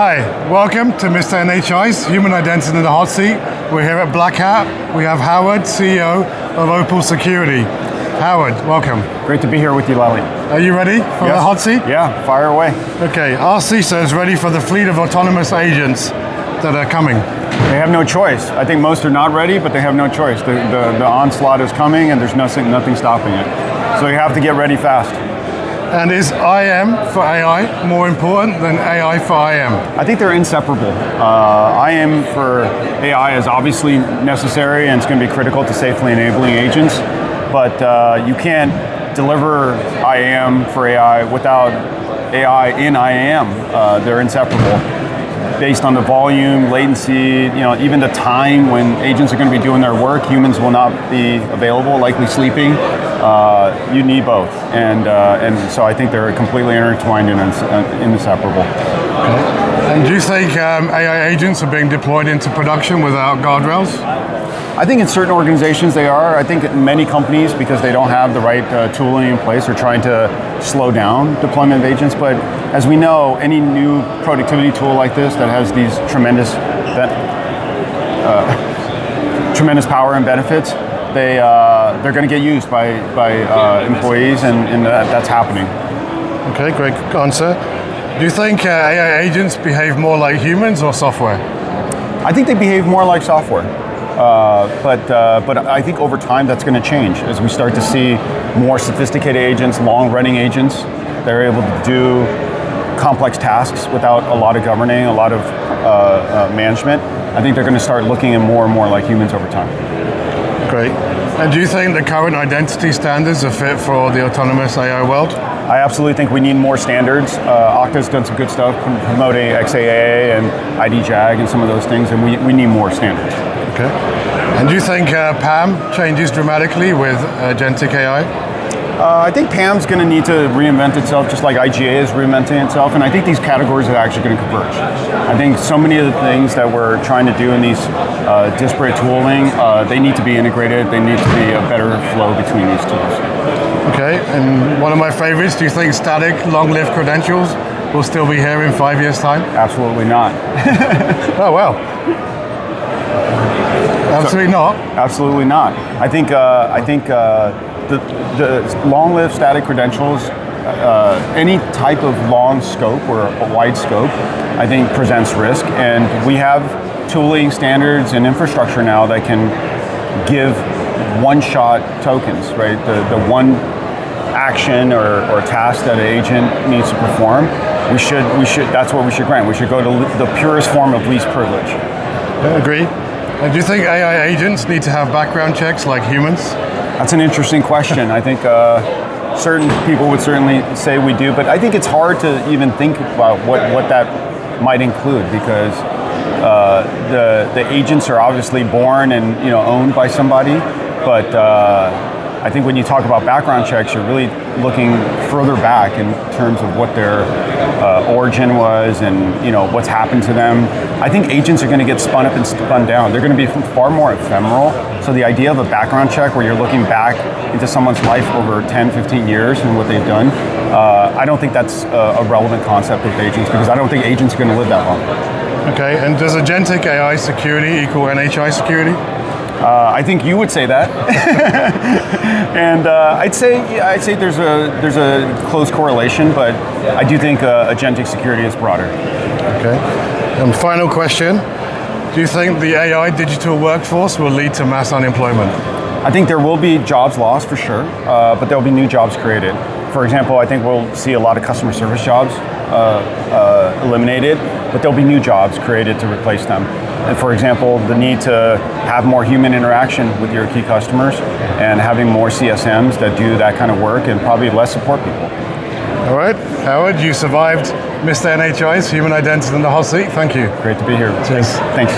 Hi, welcome to Mr. NHI's Human Identity in the Hot Seat. We're here at Black Hat. We have Howard, CEO of Opal Security. Howard, welcome. Great to be here with you, Lally. Are you ready for the hot seat? Yeah, fire away. Okay, are CISOs ready for the fleet of autonomous agents that are coming? They have no choice. I think most are not ready, but they have no choice. The onslaught is coming and there's nothing stopping it. So you have to get ready fast. And is IM for AI more important than AI for IM? I think they're inseparable. IM for AI is obviously necessary and it's going to be critical to safely enabling agents, but you can't deliver IAM for AI without AI in IAM. They're inseparable. Based on the volume, latency, even the time when agents are going to be doing their work, humans will not be available, likely sleeping. You need both, and so I think they're completely intertwined and inseparable. Okay. And do you think AI agents are being deployed into production without guardrails? I think in certain organizations they are. I think in many companies, because they don't have the right tooling in place, are trying to slow down deployment of agents. But as we know, any new productivity tool like this that has these tremendous power and benefits, they're going to get used by employees, and that's happening. Okay, great answer. Do you think AI agents behave more like humans or software? I think they behave more like software. But I think over time that's going to change as we start to see more sophisticated agents, long-running agents. They're able to do complex tasks without a lot of governing, a lot of management. I think they're going to start looking at more and more like humans over time. Great. And do you think the current identity standards are fit for the autonomous AI world? I absolutely think we need more standards. Okta's done some good stuff promoting XAA and IDJAG and some of those things, and we need more standards. Okay. And do you think PAM changes dramatically with Agentic AI? I think PAM's going to need to reinvent itself just like IGA is reinventing itself, and I think these categories are actually going to converge. I think so many of the things that we're trying to do in these disparate tooling, they need to be integrated, they need to be a better flow between these tools. Okay, and one of my favorites, do you think static, long-lived credentials will still be here in 5 years' time? Absolutely not. Oh, well. Absolutely not? Absolutely not. I think the long-lived static credentials, any type of long scope or a wide scope, I think presents risk. And we have tooling standards and infrastructure now that can give one-shot tokens, right? The one action or task that an agent needs to perform, that's what we should grant. We should go to the purest form of least privilege. I agree. Do you think AI agents need to have background checks like humans? That's an interesting question. I think certain people would certainly say we do, but I think it's hard to even think about what that might include, because the agents are obviously born and owned by somebody, but I think when you talk about background checks, you're really looking further back in terms of what their origin was and what's happened to them. I think agents are going to get spun up and spun down. They're going to be far more ephemeral. So the idea of a background check where you're looking back into someone's life over 10, 15 years and what they've done, I don't think that's a relevant concept with agents, because I don't think agents are going to live that long. Okay, and does Agentic AI security equal NHI security? I think you would say that, and I'd say there's a close correlation, but I do think agentic security is broader. Okay. And final question: do you think the AI digital workforce will lead to mass unemployment? I think there will be jobs lost for sure, but there will be new jobs created. For example, I think we'll see a lot of customer service jobs eliminated, but there'll be new jobs created to replace them. And for example, the need to have more human interaction with your key customers and having more CSMs that do that kind of work, and probably less support people. All right, Howard, you survived Mr. NHI's Human Identity in the Hot Seat. Thank you. Great to be here. Cheers. Thanks.